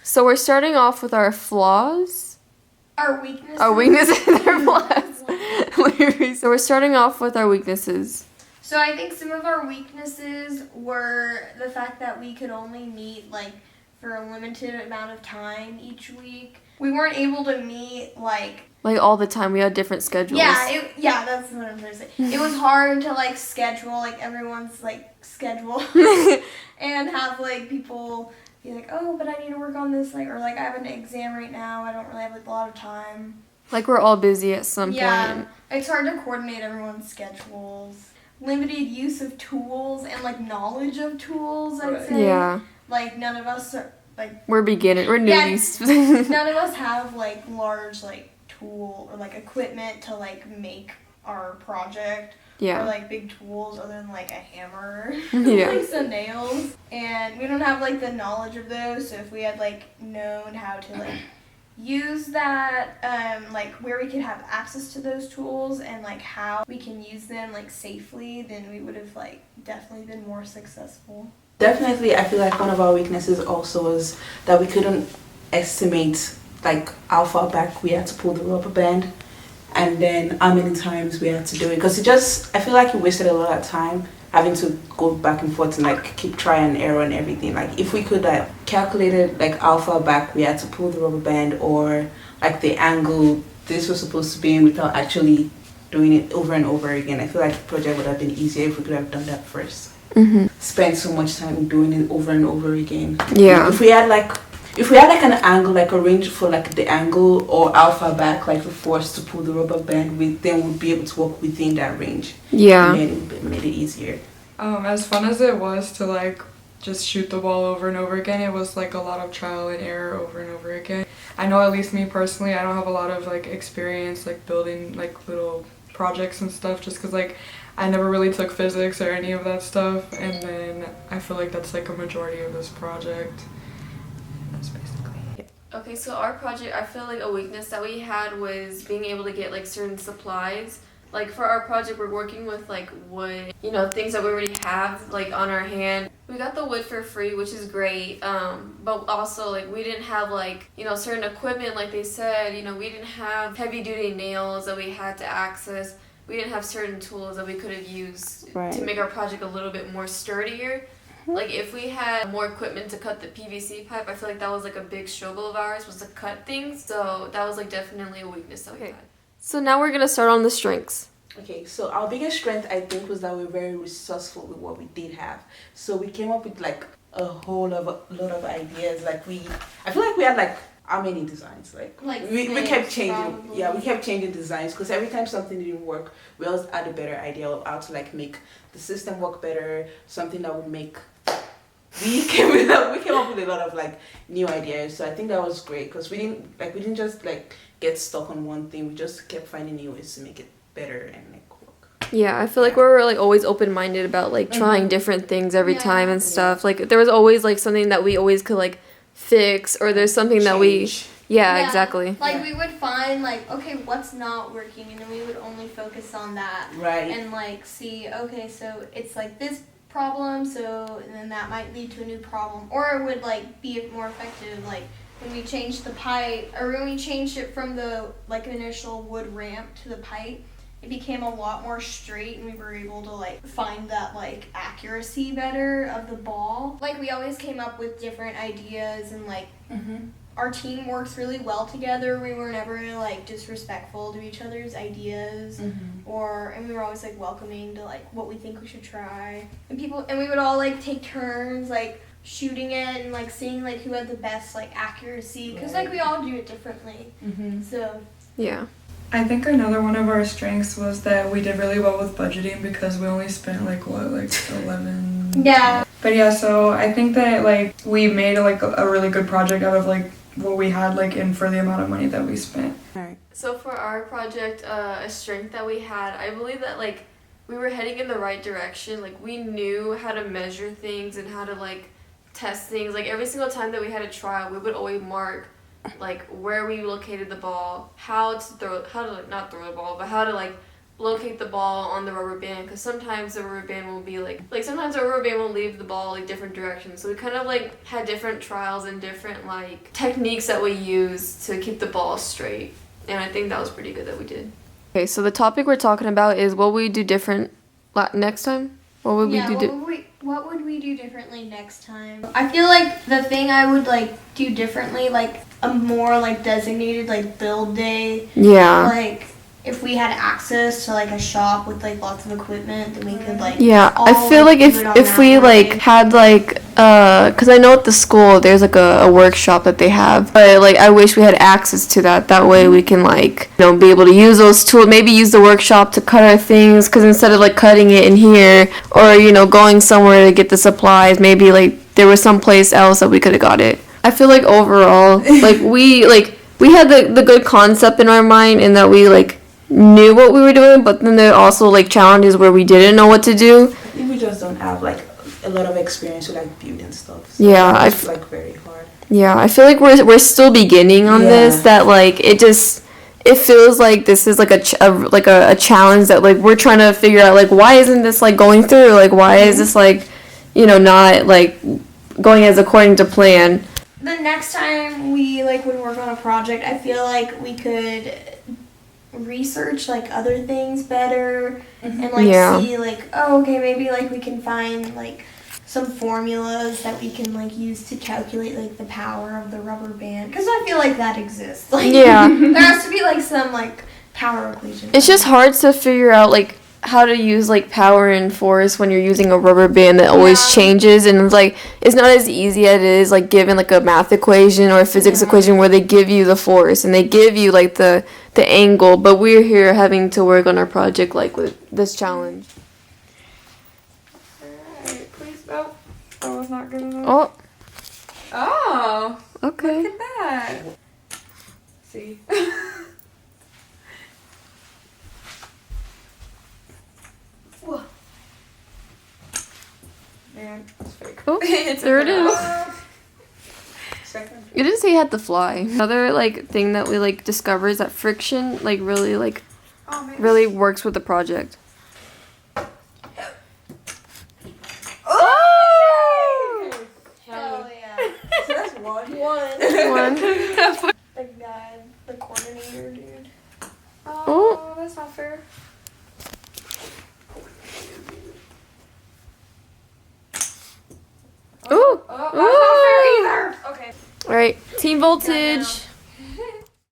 So we're starting off with our flaws. Our weaknesses. Our weaknesses and our flaws. So we're starting off with our weaknesses. So I think some of our weaknesses were the fact that we could only meet like for a limited amount of time each week. We weren't able to meet like all the time. We had different schedules. yeah, that's what I'm trying to say. It was hard to like schedule like everyone's like schedule and have like people be like, oh, but I need to work on this, like, or like I have an exam right now. I don't really have like a lot of time. Like we're all busy at some Yeah, point. it's hard to coordinate everyone's schedules. Limited use of tools and like knowledge of tools, I'd say. Yeah. Like none of us are like We're beginning. We're newbies. none of us have like large like tool or like equipment to like make our project. Yeah. Or like big tools other than like a hammer. Yeah. Like some nails. And we don't have like the knowledge of those, so if we had like known how to like use that, like where we could have access to those tools and like how we can use them like safely, then we would have like definitely been more successful. Definitely, I feel like one of our weaknesses also was that we couldn't estimate like how far back we had to pull the rubber band and then how many times we had to do it, because I feel like we wasted a lot of time having to go back and forth and like keep try and error and everything. Like if we could like calculate it like how far back we had to pull the rubber band or like the angle this was supposed to be in without actually doing it over and over again, I feel like the project would have been easier if we could have done that first. Spend so much time doing it over and over again. Yeah. If we had like an angle, like a range for like the angle or how far back like the force to pull the rubber band with, then we'd be able to work within that range. Yeah. Made it easier. As fun as it was to like just shoot the ball over and over again, it was like a lot of trial and error over and over again. I know at least me personally, I don't have a lot of like experience like building like little projects and stuff just because like I never really took physics or any of that stuff, and then I feel like that's like a majority of this project. That's basically it. Okay, so our project, I feel like a weakness that we had was being able to get like certain supplies. Like for our project, we're working with like wood, things that we already have like on our hand. We got the wood for free, which is great. But also like we didn't have like, certain equipment like they said, we didn't have heavy duty nails that we had to access. We didn't have certain tools that we could have used to make our project a little bit more sturdier. Like if we had more equipment to cut the PVC pipe, I feel like that was like a big struggle of ours, was to cut things. So that was like definitely a weakness that we had. So now we're gonna start on the strengths. Okay, so our biggest strength I think was that we were very resourceful with what we did have. So we came up with like a whole lot of ideas. Like I feel like we had like how many designs? Like we kept changing. Probably. Yeah, we kept changing designs because every time something didn't work, we always had a better idea of how to like make the system work better. Something that would make. We came up with a lot of like new ideas. So I think that was great because we didn't just like get stuck on one thing. We just kept finding new ways to make it better and like work. Yeah, I feel like we were like always open-minded about like trying different things every time and stuff. Like there was always like something that we always could like fix, or there's something that we exactly. Like we would find like, okay, what's not working, and then we would only focus on that. Right. And like see, okay, so it's like this problem, so and then that might lead to a new problem, or it would like be more effective like when we changed the pipe, or when we changed it from the like initial wood ramp to the pipe, it became a lot more straight, and we were able to like find that like accuracy better of the ball. Like we always came up with different ideas, and like our team works really well together. We were never like disrespectful to each other's ideas, and we were always like welcoming to like what we think we should try. And we would all like take turns like shooting it and like seeing like who had the best like accuracy, because like we all do it differently. So yeah. I think another one of our strengths was that we did really well with budgeting because we only spent like 11. yeah. But yeah, so I think that like we made like a really good project out of like what we had like in for the amount of money that we spent. Alright. So for our project, a strength that we had, I believe that like we were heading in the right direction. Like we knew how to measure things and how to like test things. Like every single time that we had a trial, we would always mark like where we located the ball, how to like not throw the ball, but how to like locate the ball on the rubber band, because sometimes the rubber band will be like sometimes the rubber band will leave the ball like different directions. So we kind of like had different trials and different like techniques that we use to keep the ball straight, and I think that was pretty good that we did. Okay, so the topic we're talking about is what we do different next time. What would we do? What would we do differently next time? I feel like the thing I would like do differently, like a more like designated like build day. Yeah. Like if we had access to like a shop with like lots of equipment, then we could like. Yeah, all, I feel like do it on if that we like way. had like cause I know at the school there's like a workshop that they have, but like I wish we had access to that. That way we can like be able to use those tools. Maybe use the workshop to cut our things, cause instead of like cutting it in here or going somewhere to get the supplies, maybe like there was some place else that we could have got it. I feel like overall we had the good concept in our mind, and that we like knew what we were doing, but then there are also like challenges where we didn't know what to do. I think we just don't have like a lot of experience with like building stuff. So Yeah, it's like very hard. Yeah, I feel like we're still beginning on this. Yeah. That like it feels like this is like a challenge that like we're trying to figure out, like why isn't this like going through, like why is this like not like going as according to plan. The next time we like would work on a project, I feel like we could research like other things better and like Yeah. see like, oh, okay, maybe like we can find like some formulas that we can like use to calculate like the power of the rubber band, because I feel like that exists. Like Yeah. there has to be like some like power equation. It's just hard to figure out like how to use like power and force when you're using a rubber band that always Yeah. changes, and it's like it's not as easy as it is like given like a math equation or a physics equation where they give you the force and they give you like the angle, but we're here having to work on our project like with this challenge. Alright, please. Oh, that was not good enough. Oh, Oh, okay. look at that. See. Man, it's fake. Oh, It's there it a is. fail. Second. It didn't say you had to fly. Another like thing that we like discover is that friction like Oh, man. really works with the project. Oh! Oh yeah. So that's one. One. The guy, the coordinator dude. Oh, that's not fair. Ooh. Oh, that's not fair either. Okay. All right, team voltage.